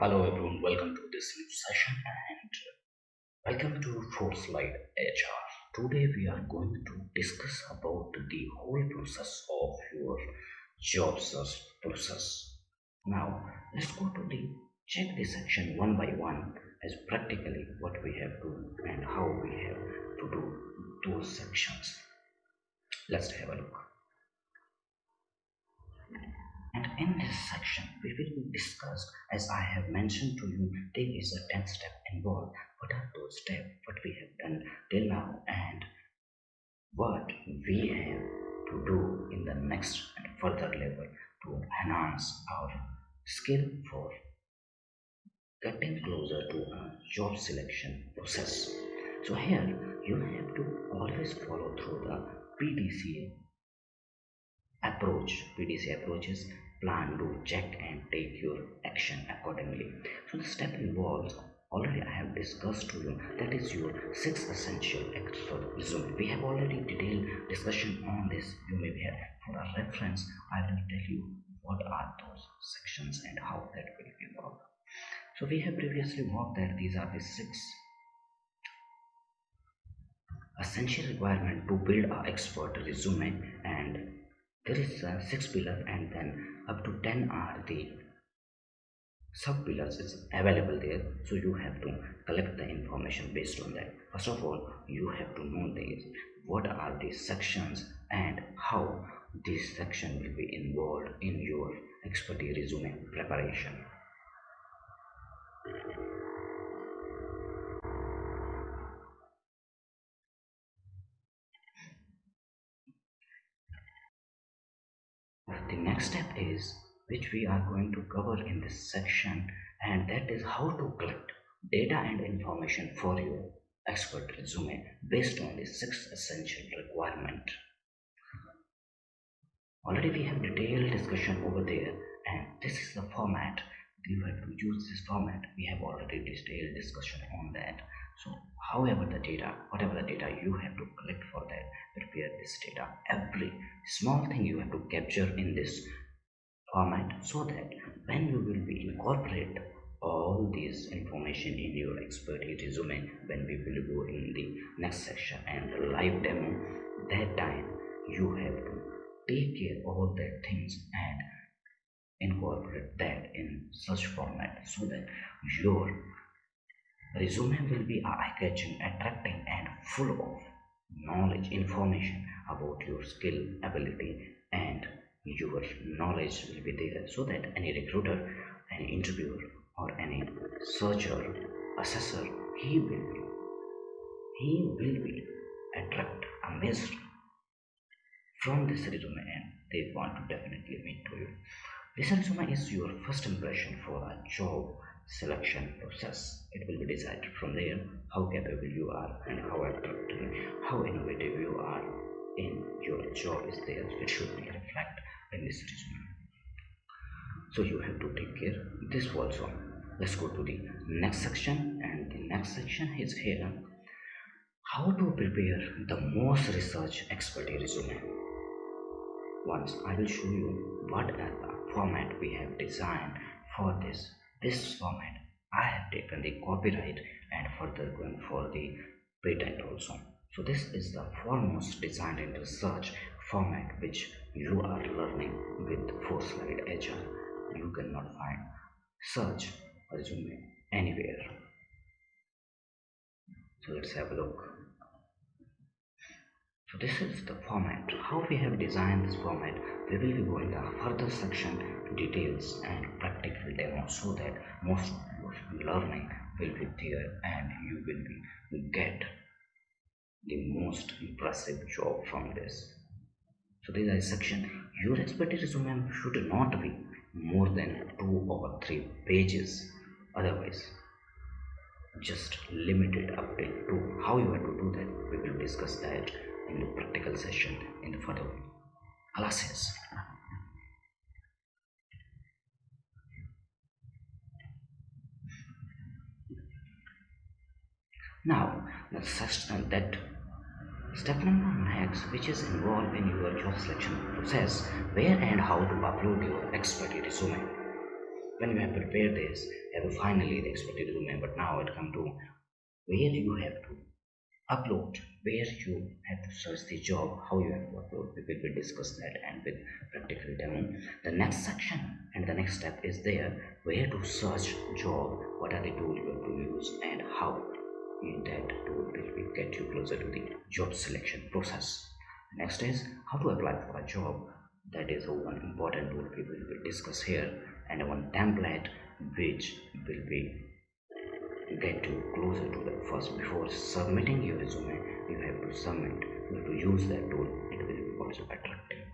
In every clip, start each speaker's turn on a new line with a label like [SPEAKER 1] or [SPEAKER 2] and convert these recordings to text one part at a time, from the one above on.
[SPEAKER 1] Hello everyone, welcome to this new session and welcome to Slide HR. Today we are going to discuss about the whole process of your job search process. Now let's go to the check the section one by one as practically what we have to and how we have to do those sections. Let's have a look. And in this section, we will discuss, as I have mentioned to you, there is a 10 step involved. What are those steps, what we have done till now, and what we have to do in the next and further level to enhance our skill for getting closer to a job selection process. So here you have to always follow through the PDCA approach. PDC approach is plan, do, check, and take your action accordingly. So the step involves, already I have discussed to you, that is your six essential expert resume. We have already detailed discussion on this. You may be here for a reference. I will tell you what are those sections and how that will be worked. So we have previously worked that these are the six essential requirement to build a expert resume, and there is a six pillar and then up to 10 are the sub pillars is available there. So you have to collect the information based on that. First of all, you have to know this, what are these sections and how this section will be involved in your expertise resume preparation. The next step is, which we are going to cover in this section, and that is how to collect data and information for your expert resume based on the six essential requirement. Already we have detailed discussion over there, and this is the format. You have to use this format. We have already detailed discussion on that. So however the data, whatever the data you have to collect for that, prepare this data. Every small thing you have to capture in this format, so that when you will be incorporate all this information in your expertise resume, when we will go in the next section and the live demo, that time you have to take care all that things and incorporate that in such format, so that your resume will be eye-catching, attracting, and full of knowledge, information about your skill, ability, and your knowledge will be there, so that any recruiter, any interviewer, or any searcher, assessor, he will be attract, amazed from this resume, and they want to definitely meet to you. This resume is your first impression for a job selection process. It will be decided from there how capable you are and how attractive, how innovative you are in your job is there. It should be reflect in this resume. So you have to take care this also. Let's go to the next section, and the next section is here, how to prepare the most research expertise resume. Once I will show you what are the format we have designed for this format. I have taken the copyright and further going for the patent also. So this is the foremost designed and research format which you are learning with Slide HR. You cannot find such resume anywhere. So let's have a look. So this is the format, how we have designed this format. We will be going the further section details and practical demo, so that most of your learning will be there and you will be get the most impressive job from this. So this is section, your expertise resume should not be more than 2 or 3 pages, otherwise just limited update to how you have to do that. We will discuss that in the practical session in the further classes. Now that step number next, which is involved in your job selection process, where and how to upload your expertise resume. When you have prepared this, you have finally the expected resume, but now it come to where you have to upload, where you have to search the job, how you have to upload. We will discuss that and with practical demo. The next section and the next step is there, where to search job, what are the tools you have to use, and how in that tool will get you closer to the job selection process. Next is how to apply for a job. That is one important tool we will discuss here, and one template which will be get you closer to the first. Before submitting your resume, you have to submit, you have to use that tool. It will be also attractive.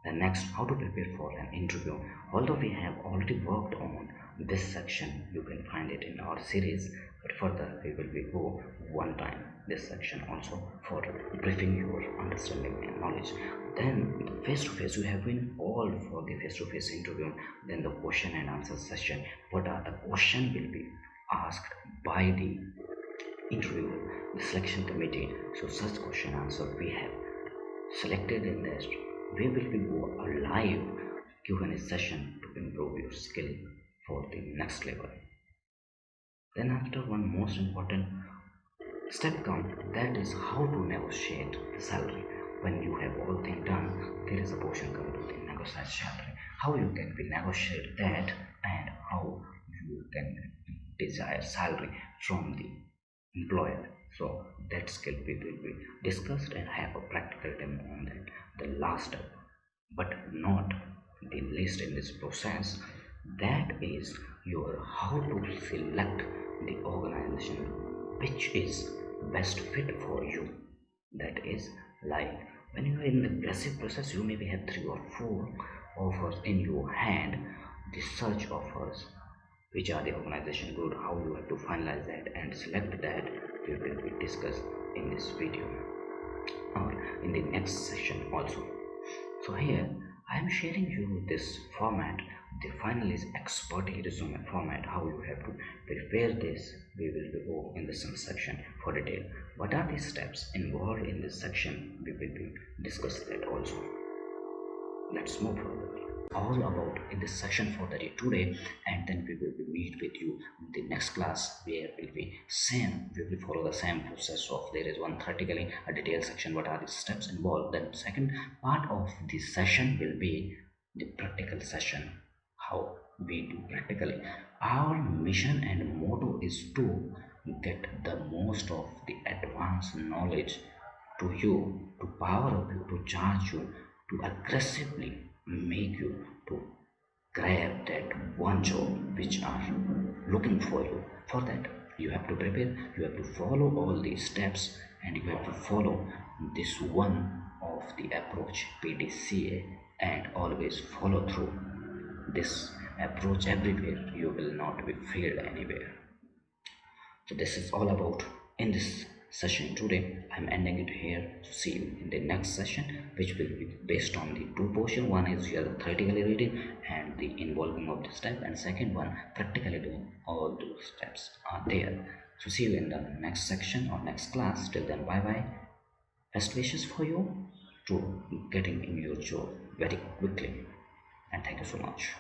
[SPEAKER 1] The next, how to prepare for an interview. Although we have already worked on this section, you can find it in our series, but further we will be go one time this section also for briefing your understanding and knowledge. Then face to face, you have been all for the face to face interview. Then the question and answer session, what are the question will be asked by the interviewer, the selection committee. So such question answer we have selected in this. We will be go a live Q&A session to improve your skill for the next level. Then after, one most important step come, that is how to negotiate the salary. When you have all things done, there is a portion come to the negotiate salary. How you can be negotiate that, and how you can desire salary from the employer. So that skill we will be discussed and have a practical demo on that. The last step, but not the least in this process, that is your how to select the organization which is best fit for you. That is like when you are in the passive process, you maybe have 3 or 4 offers in your hand. The search offers, which are the organization good, how you have to finalize that and select that, we will be discussed in this video or in the next session also. So here I am sharing you this format. The final is expert resume format, how you have to prepare this. We will go in the some section for detail. What are the steps involved in this section, we will be discuss that also. Let's move further. All about in this section for the day today, and then we will be meet with you in the next class, where will be same, we will follow the same process of there is one theoretically a detailed section, what are the steps involved. Then second part of this session will be the practical session, how we do practically. Our mission and motto is to get the most of the advanced knowledge to you, to power up you, to charge you, to aggressively make you to grab that one job which are looking for you. For that, you have to prepare, you have to follow all these steps, and you have to follow this one of the approach PDCA, and always follow through this approach everywhere. You will not be failed anywhere. So this is all about in this session today. I'm ending it here. So see you in the next session, which will be based on the 2 portion. One is here the theoretically reading and the involving of the step, and second one practically doing all those steps are there. So see you in the next section or next class. Till then, bye bye. Best wishes for you to getting in your job very quickly, and thank you so much.